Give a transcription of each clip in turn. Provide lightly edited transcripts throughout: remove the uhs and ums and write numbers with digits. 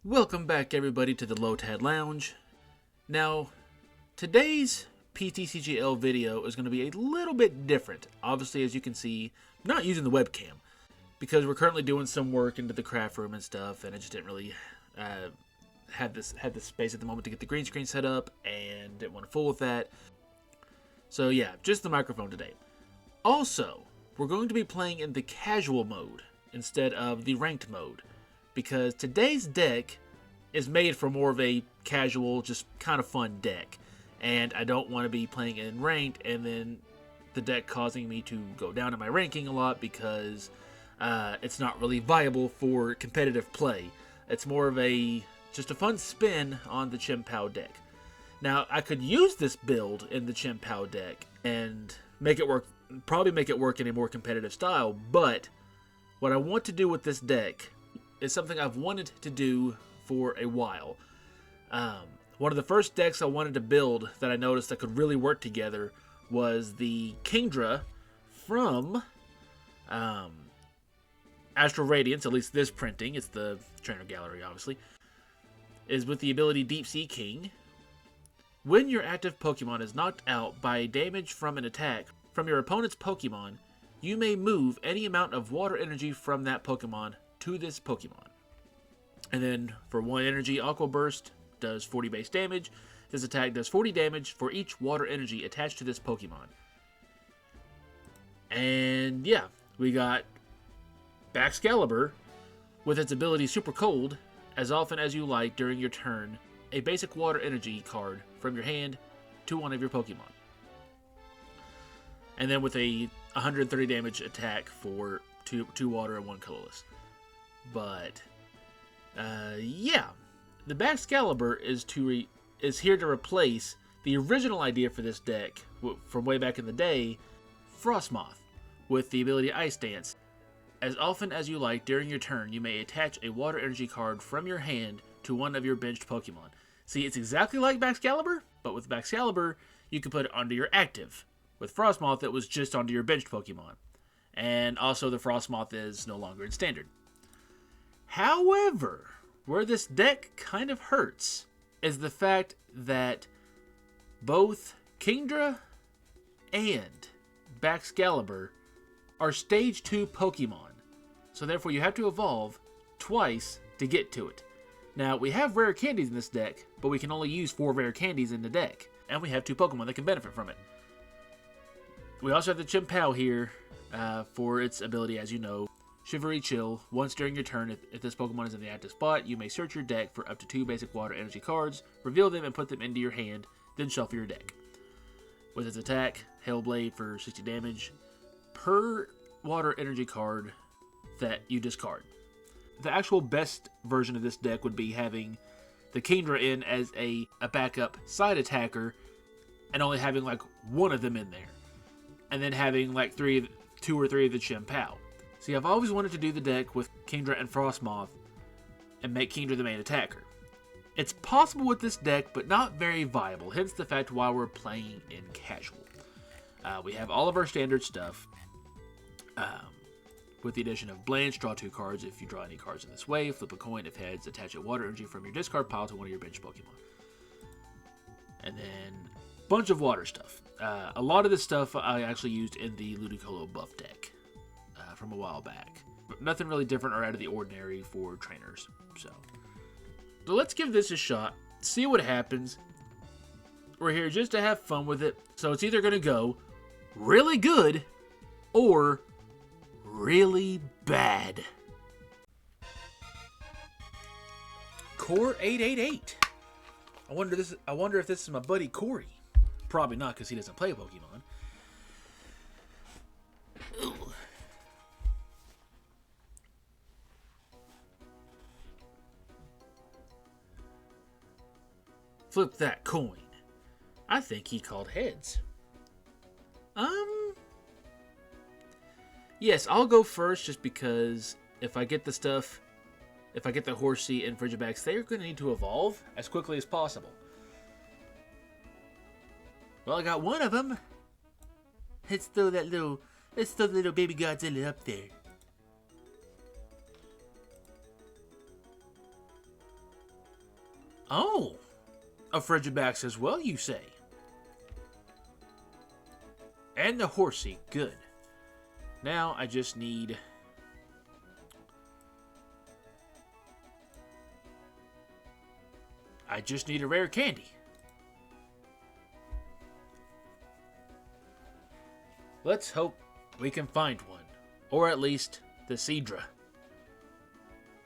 Welcome back everybody to the Lotad Lounge. Now, today's PTCGL video is going to be a little bit different. Obviously, as you can see, I'm not using the webcam because we're currently doing some work into the craft room and stuff, and I just didn't really have the space at the moment to get the green screen set up, and didn't want to fool with that. So yeah, just the microphone today. Also, we're going to be playing in the casual mode instead of the ranked mode, because today's deck is made for more of a casual, just kind of fun deck. And I don't want to be playing in ranked and then the deck causing me to go down in my ranking a lot because it's not really viable for competitive play. It's more of just a fun spin on the Chien-Pao deck. Now, I could use this build in the Chien-Pao deck and make it work, probably make it work in a more competitive style, but what I want to do with this deck is something I've wanted to do for a while. One of the first decks I wanted to build that I noticed that could really work together was the Kingdra from Astral Radiance, at least this printing, it's the trainer gallery obviously, is with the ability Deep Sea King. When your active Pokemon is knocked out by damage from an attack from your opponent's Pokemon, you may move any amount of water energy from that Pokemon to this Pokemon. And then for 1 energy, Aqua Burst does 40 base damage. This attack does 40 damage for each water energy attached to this Pokemon. And yeah, we got Baxcalibur with its ability Super Cold. As often as you like during your turn, a basic water energy card from your hand to one of your Pokemon. And then with a 130 damage attack for 2 water and 1 colorless. But yeah, the Baxcalibur is here to replace the original idea for this deck from way back in the day, Frostmoth, with the ability Ice Dance. As often as you like during your turn, you may attach a water energy card from your hand to one of your benched Pokemon. See, it's exactly like Baxcalibur, but with Baxcalibur, you can put it onto your active. With Frostmoth, it was just onto your benched Pokemon. And also, the Frostmoth is no longer in Standard. However, where this deck kind of hurts is the fact that both Kingdra and Baxcalibur are Stage 2 Pokemon. So therefore you have to evolve twice to get to it. Now, we have rare candies in this deck, but we can only use 4 rare candies in the deck. And we have 2 Pokemon that can benefit from it. We also have the Chien-Pao here for its ability, as you know, Shivery Chill. Once during your turn, if this Pokemon is in the active spot, you may search your deck for up to 2 basic water energy cards, reveal them and put them into your hand, then shuffle your deck. With its attack, Hailblade for 60 damage per water energy card that you discard. The actual best version of this deck would be having the Kingdra in as a backup side attacker and only having like 1 of them in there. And then having like 2 or 3 of the Chien-Pao. See, I've always wanted to do the deck with Kingdra and Frostmoth and make Kingdra the main attacker. It's possible with this deck, but not very viable, hence the fact why we're playing in casual. We have all of our standard stuff, with the addition of Blanche, draw 2 cards if you draw any cards in this way, flip a coin if heads, attach a water energy from your discard pile to one of your bench Pokemon. And then a bunch of water stuff. A lot of this stuff I actually used in the Ludicolo buff deck from a while back. But nothing really different or out of the ordinary for trainers. So let's give this a shot, see what happens. We're here just to have fun with it. So it's either going to go really good or really bad. Core 888. I wonder if this is my buddy Corey. Probably not, because he doesn't play Pokemon. Ooh. Flip that coin. I think he called heads. Yes, I'll go first just because if I get the stuff, if I get the Horsea and Frigibax, they're going to need to evolve as quickly as possible. Well, I got 1 of them. Let's throw the little baby Godzilla up there. Oh, a Frigibax as well, you say? And the Horsea, good. Now I just need... a rare candy. Let's hope we can find one. Or at least the Seadra.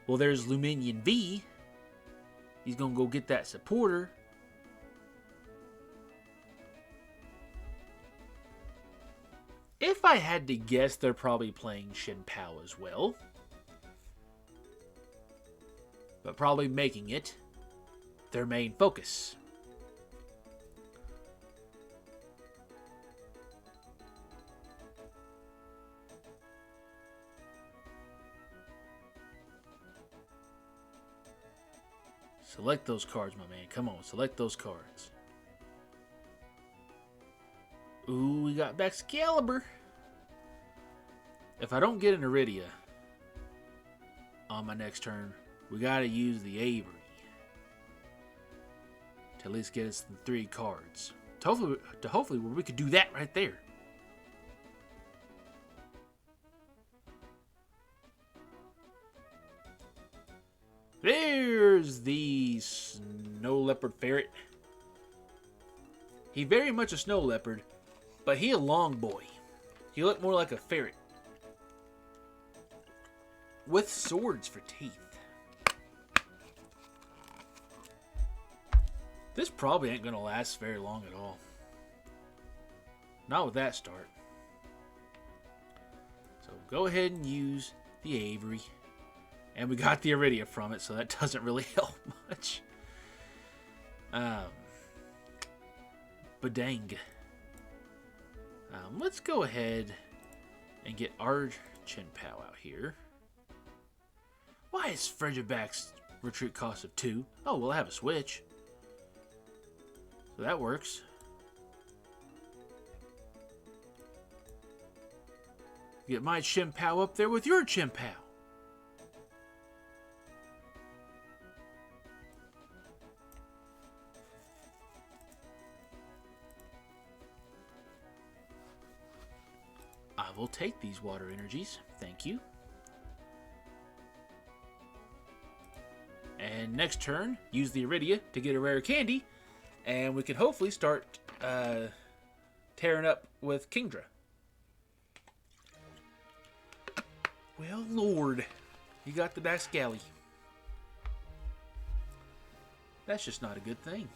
Well, there's Luminion V. He's gonna go get that supporter. If I had to guess, they're probably playing Chien-Pao as well. But probably making it their main focus. Select those cards, my man. Come on, select those cards. Ooh, we got Baxcalibur. If I don't get an Irida on my next turn, we gotta use the Avery to at least get us the 3 cards. Hopefully we could do that right there. There's the snow leopard ferret. He very much a snow leopard, but he a long boy. He looked more like a ferret with swords for teeth. This probably ain't gonna last very long at all. Not with that start. So go ahead and use the Avery. And we got the Irida from it, so that doesn't really help much. But dang. Let's go ahead and get our Chien-Pao out here. Why is Frigibax retreat cost of 2? Oh, we'll have a switch. So that works. Get my Chien-Pao up there with your Chien-Pao. I will take these water energies. Thank you. And next turn, use the Irida to get a rare candy. And we can hopefully start tearing up with Kingdra. Well, Lord. You got the Baxcalibur. That's just not a good thing.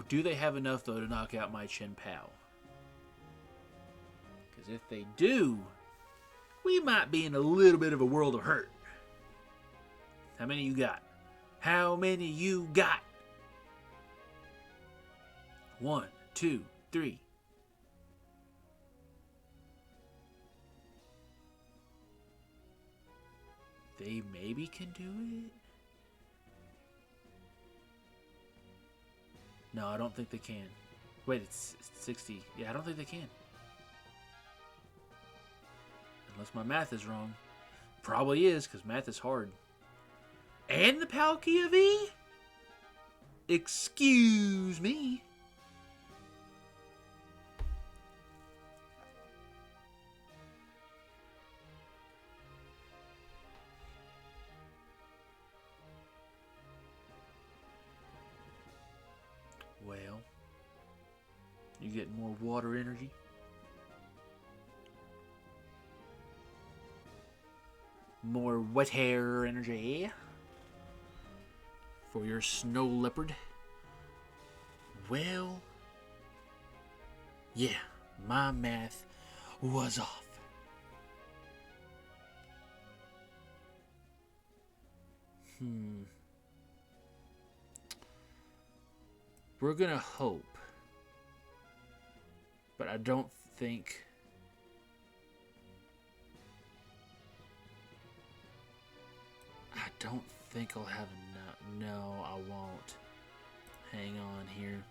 Do they have enough, though, to knock out my Chien-Pao? Because if they do, we might be in a little bit of a world of hurt. How many you got? How many you got? 1, 2, 3. They maybe can do it? No, I don't think they can. Wait, it's 60. Yeah, I don't think they can. Unless my math is wrong. Probably is, because math is hard. And the Palkia V? Excuse me. Well, you get more water energy. More wet hair energy for your snow leopard. Well, yeah, my math was off. We're gonna hope, but I don't think. I'll have enough. No, I won't. Hang on here.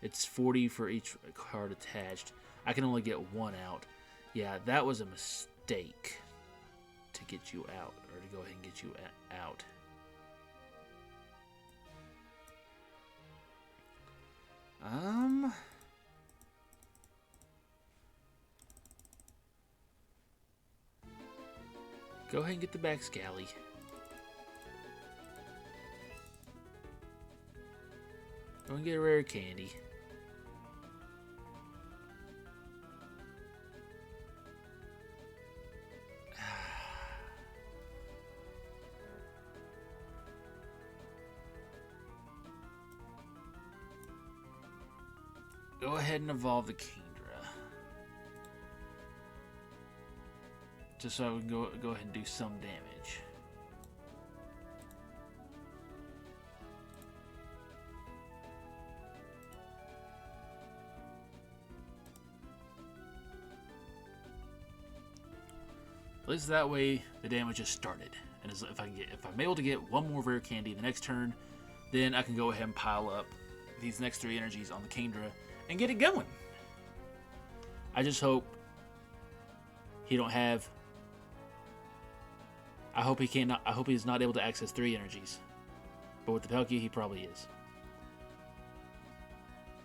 It's 40 for each card attached. I can only get one out. Yeah, that was a mistake to get you out, or to go ahead and get you out. Go ahead and get the Baxcalibur. Go and get a Rare Candy. Go ahead and evolve the Kingdra. Just so I can go ahead and do some damage. At least that way the damage just started. And if I'm able to get one more Rare Candy the next turn, then I can go ahead and pile up these next 3 energies on the Kingdra and get it going. I just hope he don't have. I hope he's not able to access 3 energies. But with the Palkia, he probably is.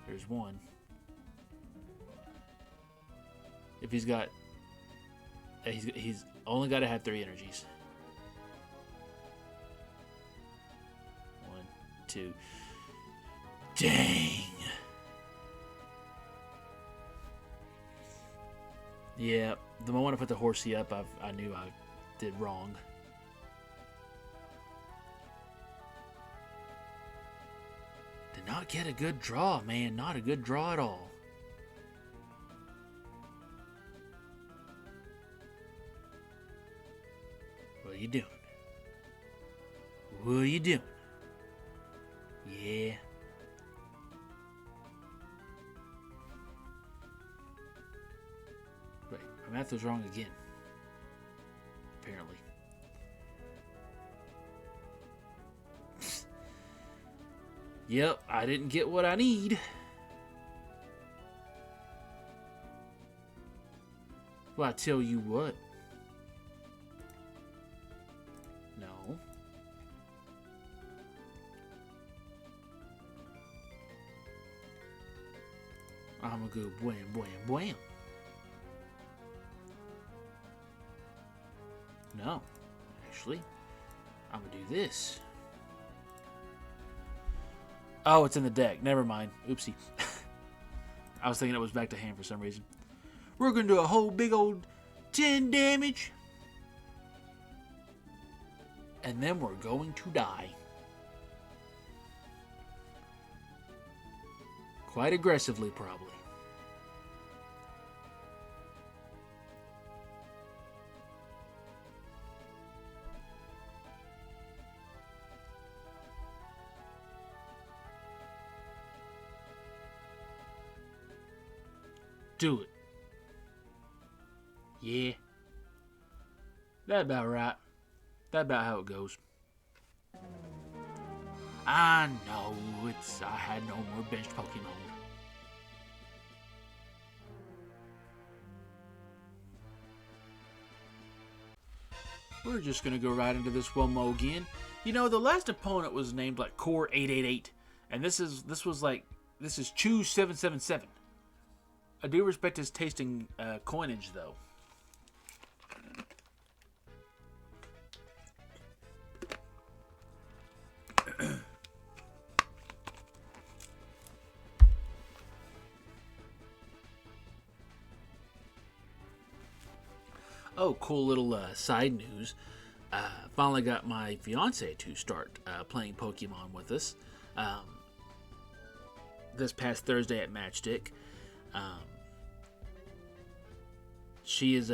There's one. If he's got, he's only got to have 3 energies. 1, 2. Dang. Yeah, the moment I put the Horsea up, I knew I did wrong. Did not get a good draw, man. Not a good draw at all. What are you doing? What are you doing? Yeah. Wait, my math was wrong again. Apparently. Yep, I didn't get what I need. Well, I tell you what. No. I'm gonna go wham, wham, wham. No. Actually, I'm gonna do this. Oh, it's in the deck. Never mind. Oopsie. I was thinking it was back to hand for some reason. We're going to do a whole big old 10 damage. And then we're going to die. Quite aggressively, probably. Do it. Yeah. That about right. That about how it goes. I know I had no more benched Pokemon. We're just gonna go right into this one more again. You know, the last opponent was named like Core 888, and this is Chew 777. I do respect his tasting coinage, though. Oh, cool little side news. Finally got my fiance to start playing Pokemon with us. This past Thursday at Matchstick. She is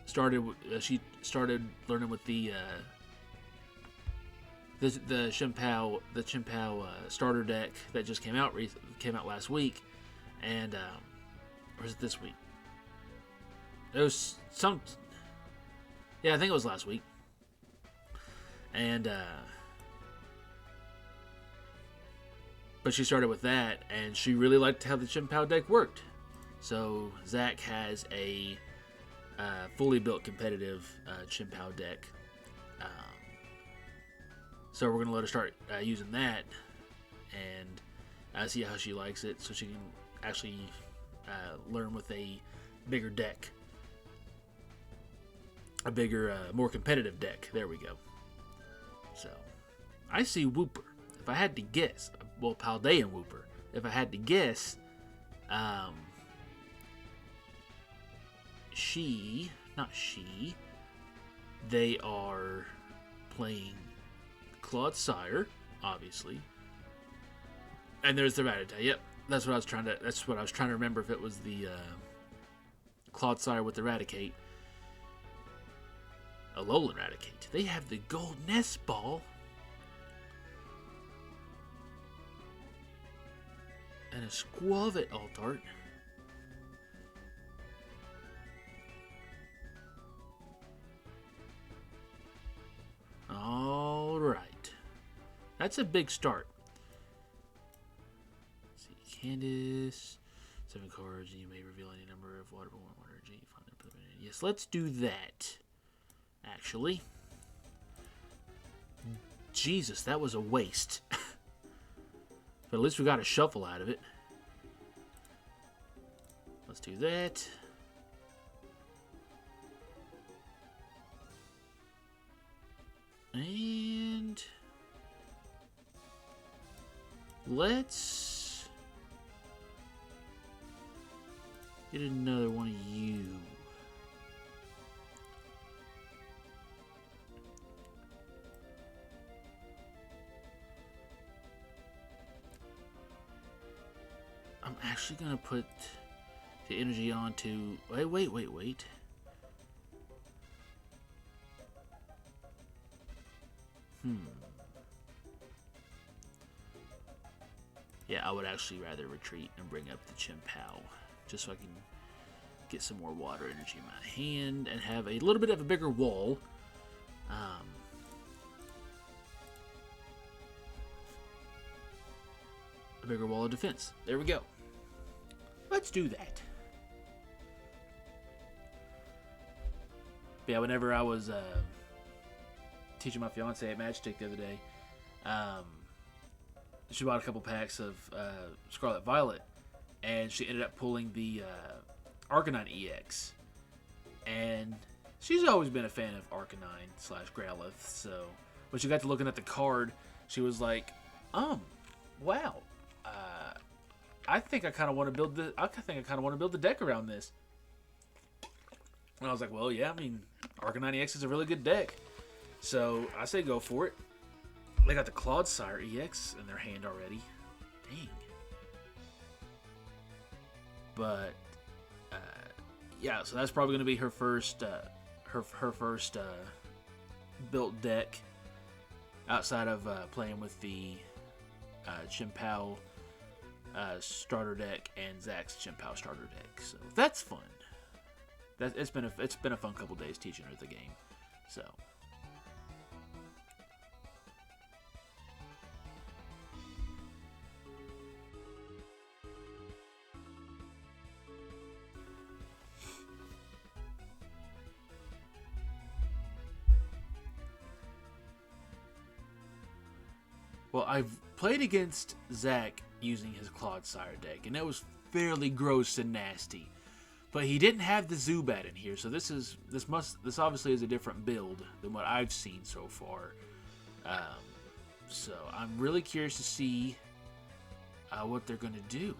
started learning with the Chien-Pao starter deck that just came out last week, and or is it this week? It was I think it was last week, and but she started with that, and she really liked how the Chien-Pao deck worked. So Zach has a fully built competitive Chien-Pao deck. So we're going to let her start using that and see how she likes it, so she can actually learn with a bigger deck. A bigger, more competitive deck. There we go. So, I see Wooper. If I had to guess, well, Paldean Wooper. If I had to guess, they are playing Claude Sire, obviously. And there's the Rattata. Yep, that's what I was trying to remember, if it was the Claude Sire with the Raticate. Alolan Raticate. They have the gold Nest Ball. And a Squavit Altart. Alright. That's a big start. Let's see, Candice. 7 cards, you may reveal any number of waterborne water energy. Yes, let's do that. Actually. Jesus, that was a waste. But at least we got a shuffle out of it. Let's do that. And let's get another one of you. I'm actually going to put the energy onto... Wait. Yeah, I would actually rather retreat and bring up the Chien-Pao, just so I can get some more water energy in my hand and have a little bit of a bigger wall. A bigger wall of defense. There we go. Let's do that. Yeah, whenever I was teaching my fiance at Matchstick the other day, she bought a couple packs of Scarlet Violet, and she ended up pulling the Arcanine EX. And she's always been a fan of Arcanine/Growlithe, so when she got to looking at the card, she was like, wow. I think I kind of want to build the deck around this. And I was like, well, yeah, I mean, Arcanine EX is a really good deck. So I say go for it. They got the Claude Sire EX in their hand already. Dang. But yeah, so that's probably going to be her first built deck outside of playing with the Chien-Pao starter deck and Zach's Chien-Pao starter deck. So that's fun. It's been a fun couple days teaching her the game. So. Well, I've played against Zach using his Claude Sire deck, and it was fairly gross and nasty. But he didn't have the Zubat in here, so this obviously is a different build than what I've seen so far. So I'm really curious to see what they're going to do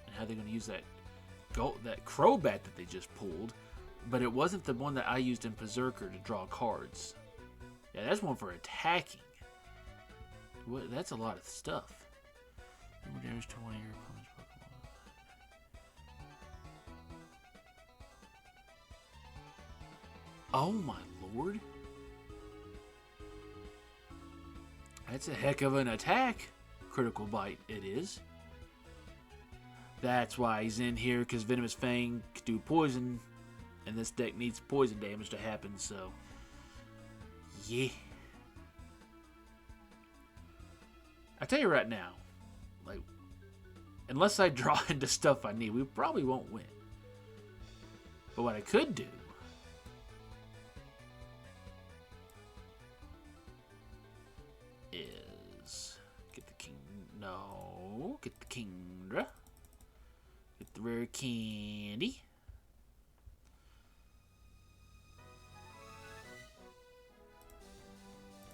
and how they're going to use that Crobat that they just pulled. But it wasn't the one that I used in Berserker to draw cards. Yeah, that's one for attacking. That's a lot of stuff. Number damage to one of your opponent's Pokemon. Oh my lord. That's a heck of an attack. Critical bite it is. That's why he's in here, because Venomous Fang can do poison, and this deck needs poison damage to happen, so yeah. I tell you right now, like, unless I draw into stuff I need, we probably won't win. But what I could do is get the get the Kingdra, get the Rare Candy,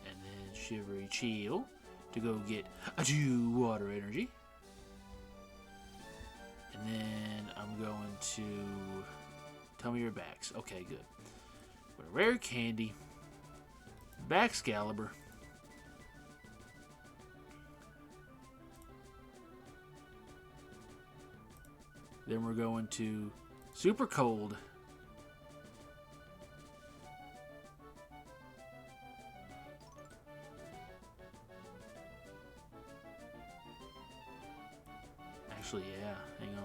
and then Shivery Chill to go get a 2 water energy. And then I'm going to tell me your backs. Okay, good. But a Rare Candy, Baxcalibur, then we're going to Super Cold, actually, yeah, hang on.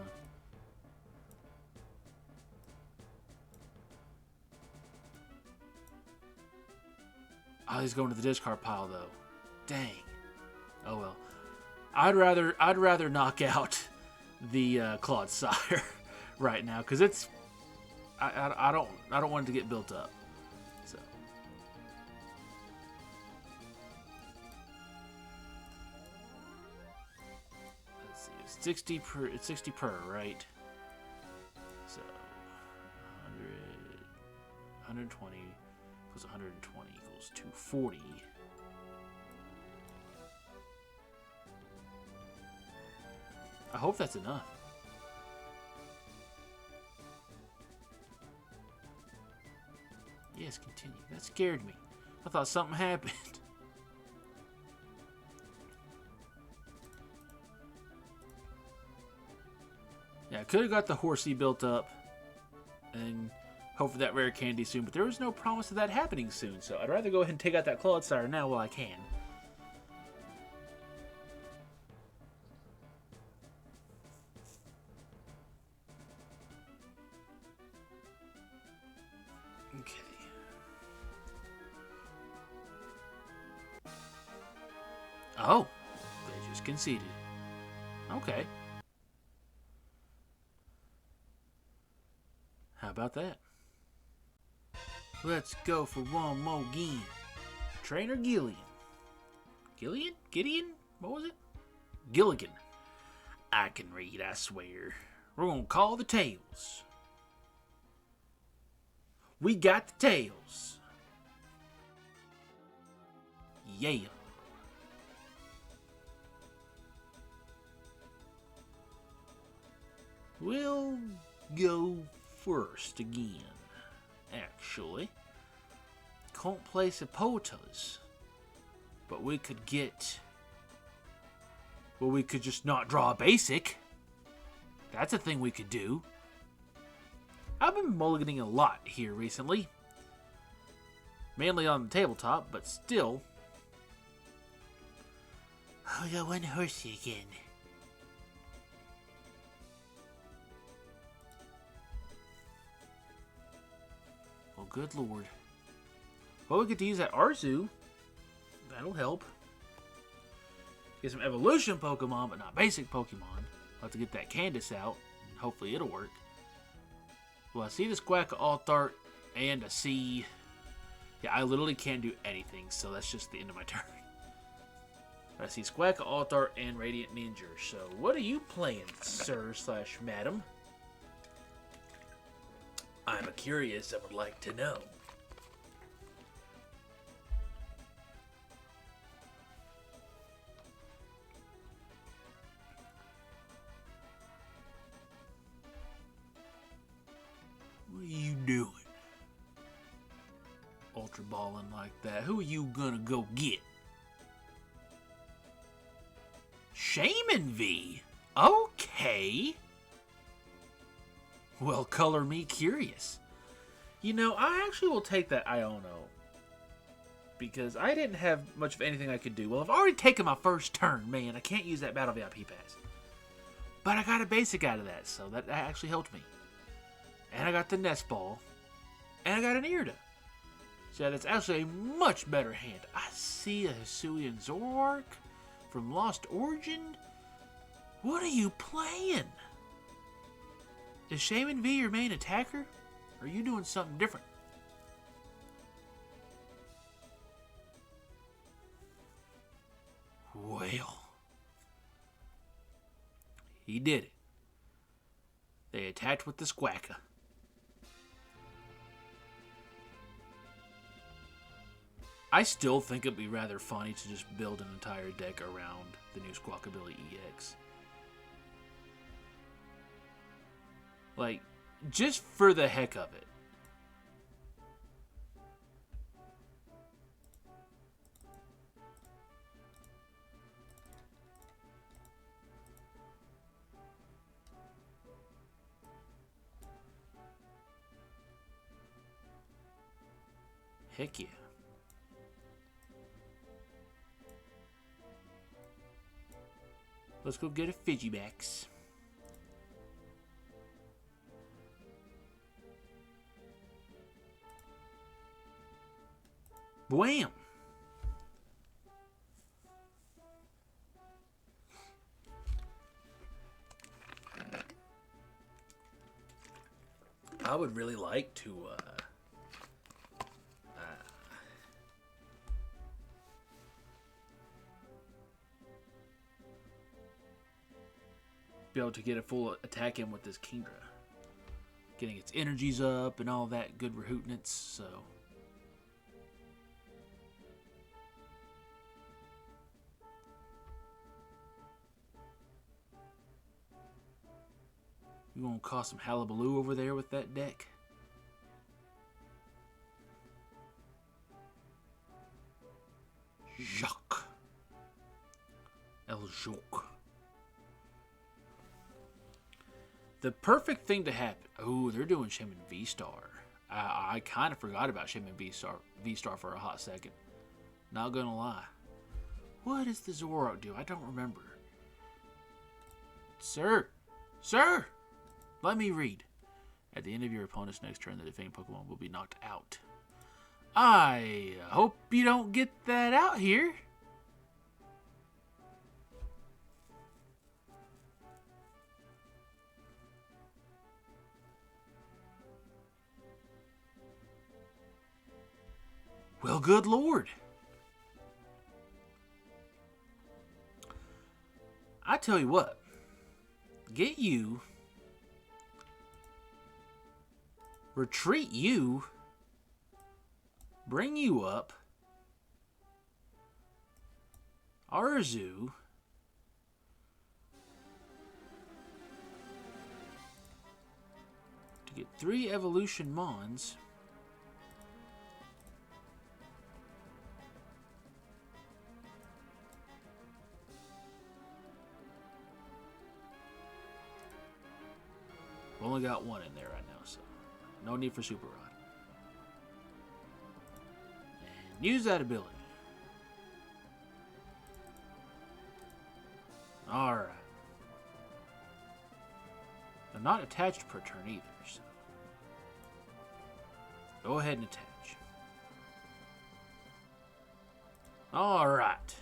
Oh, he's going to the discard pile though. Dang. Oh well. I'd rather knock out the Claude Sire right now because it's I don't want it to get built up. So let's see. It's 60 per, right? So 120 plus 120 equals 240. I hope that's enough. Yes, continue. That scared me. I thought something happened. Yeah, I could have got the Horsea built up and hope for that rare candy soon, but there was no promise of that happening soon, so I'd rather go ahead and take out that Claude Sire now while I can. Okay. Oh, they just conceded. Okay. How about that? Let's go for one more game. Trainer Gillian. Gillian? Gideon? What was it? Gilligan. I can read, I swear. We're gonna call the tails. We got the tails. Yeah. We'll go first again, actually. Can't play Sapotas, but we could get... Well, we could just not draw a basic. That's a thing we could do. I've been mulliganing a lot here recently. Mainly on the tabletop, but still. Oh, got one Horsea again. Well, good lord. Well, we get to use that Arezu. That'll help. Get some evolution Pokemon, but not basic Pokemon. I'll have to get that Candice out, and hopefully it'll work. Well, I see this Quack Altart, and I see... Yeah, I literally can't do anything, so that's just the end of my turn. I see Squack Altart and Radiant Ninja. So, what are you playing, sir/madam? I'm curious and would like to know. What are you doing? Ultra balling like that. Who are you gonna go get? Shaman V? Okay. Well, color me curious. You know, I actually will take that Iono. Because I didn't have much of anything I could do. Well, I've already taken my first turn. Man, I can't use that Battle VIP Pass. But I got a basic out of that, so that actually helped me. And I got the Nest Ball. And I got an Irida. So that's actually a much better hand. I see a Hisuian Zoroark from Lost Origin. What are you playing? Is Shaman V your main attacker? Or are you doing something different? Well, he did it. They attacked with the Squawka. I still think it'd be rather funny to just build an entire deck around the new Squawkabilly EX. Like, just for the heck of it. Heck yeah. Let's go get a Frigibax. Wham! I would really like to be able to get a full attack in with this Kingdra. Getting its energies up and all that good rehootness, so... You gonna cause some hullabaloo over there with that deck? Jacques. El Joke. The perfect thing to happen. Oh, they're doing Shaman V-Star. I kind of forgot about Shaman V-Star for a hot second. Not gonna lie. What does the Zoroark do? I don't remember. Sir! Sir! Let me read. At the end of your opponent's next turn, the defending Pokemon will be knocked out. I hope you don't get that out here. Well, good Lord. I tell you what. Get you. Retreat you. Bring you up. Arezu. To get 3 evolution mons. We've only got 1 in there right now, so no need for Super Rod. And use that ability. Alright. They're not attached per turn either, so go ahead and attach. Alright.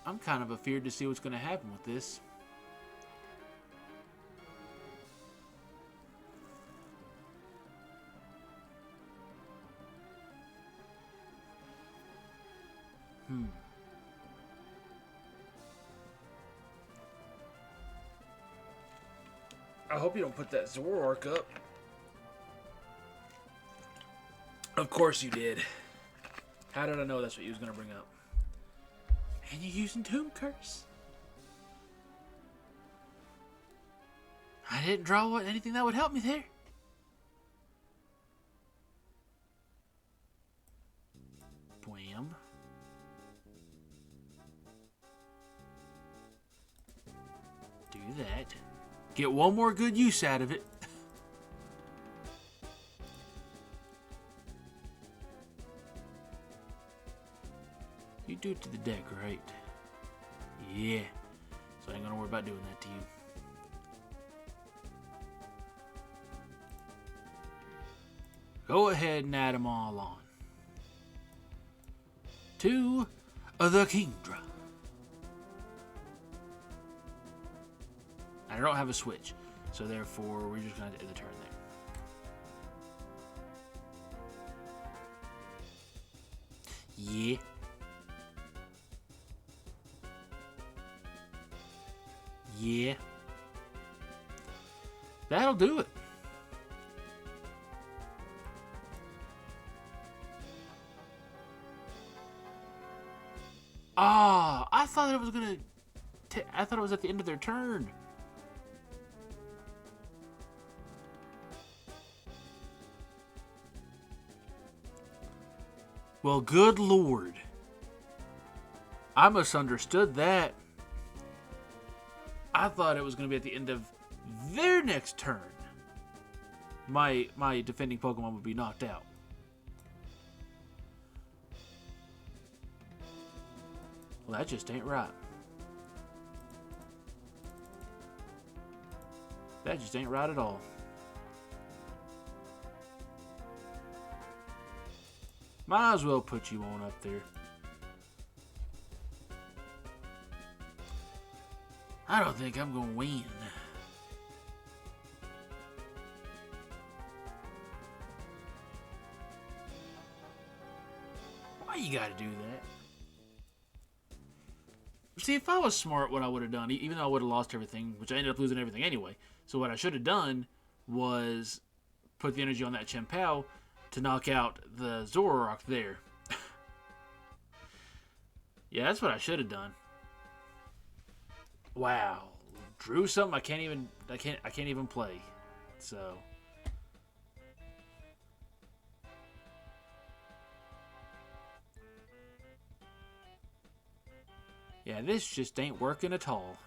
I'm kind of afeared to see what's going to happen with this. I hope you don't put that Zoroark up. Of course you did. How did I know that's what you was going to bring up? And you're using Tomb Curse. I didn't draw anything that would help me there. Blam. Do that. Get one more good use out of it. You do it to the deck, right? Yeah. So I ain't gonna worry about doing that to you. Go ahead and add them all on. To the Kingdra. I don't have a Switch. So therefore, we're just going to end the turn there. Yeah. Yeah. That'll do it. Ah, I thought it was gonna. I thought it was at the end of their turn. Well, good Lord. I misunderstood that. I thought it was going to be at the end of their next turn. My defending Pokemon would be knocked out. Well, that just ain't right. That just ain't right at all. Might as well put you on up there. I don't think I'm going to win. Why you got to do that? See, if I was smart, what I would have done, even though I would have lost everything, which I ended up losing everything anyway, so what I should have done was put the energy on that Chien-Pao to knock out the Zoroark there. Yeah, that's what I should have done. Wow, drew something I can't even play. So yeah, this just ain't working at all.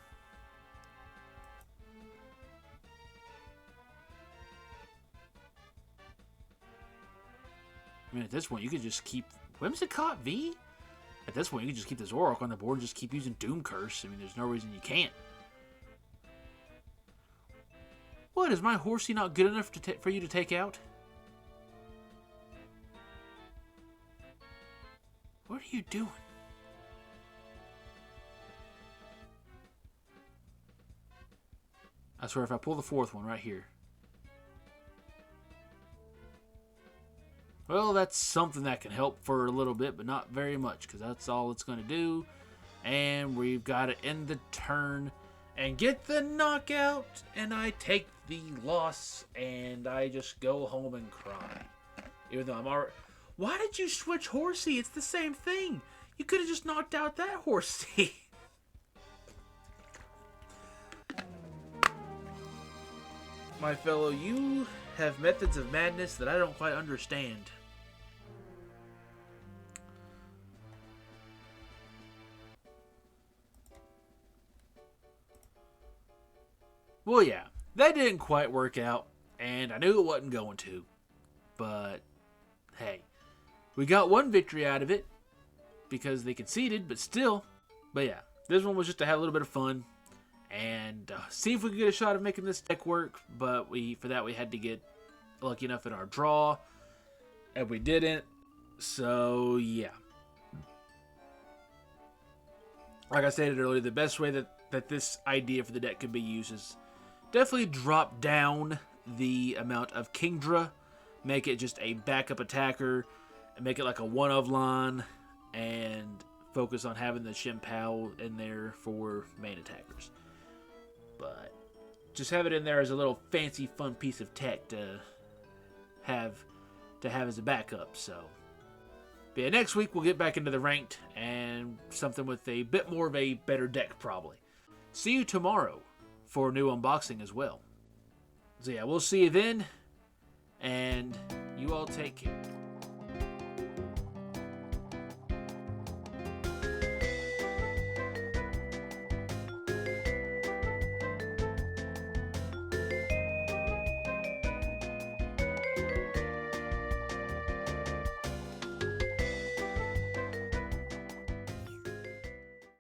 I mean, at this point, you could just keep Whimsicott V? At this point, you could just keep the Zoroark on the board and just keep using Doom Curse. I mean, there's no reason you can't. What, is my Horsea not good enough for you to take out? What are you doing? I swear, if I pull the fourth one right here. Well, that's something that can help for a little bit, but not very much, because that's all it's going to do. And we've got to end the turn and get the knockout, and I take the loss, and I just go home and cry. Even though I'm already... Why did you switch Horsea? It's the same thing. You could have just knocked out that Horsea. My fellow, you have methods of madness that I don't quite understand. Well, yeah, that didn't quite work out, and I knew it wasn't going to. But, hey, we got one victory out of it because they conceded, but still. But yeah, this one was just to have a little bit of fun and see if we could get a shot of making this deck work. But for that we had to get lucky enough in our draw, and we didn't. So, yeah. Like I stated earlier, the best way that this idea for the deck could be used is definitely drop down the amount of Kingdra, make it just a backup attacker, and make it like a one-of line, and focus on having the Chien-Pao in there for main attackers. But just have it in there as a little fancy, fun piece of tech to have as a backup. So, but yeah, next week we'll get back into the ranked and something with a bit more of a better deck probably. See you tomorrow for a new unboxing as well. So yeah, we'll see you then, and you all take care.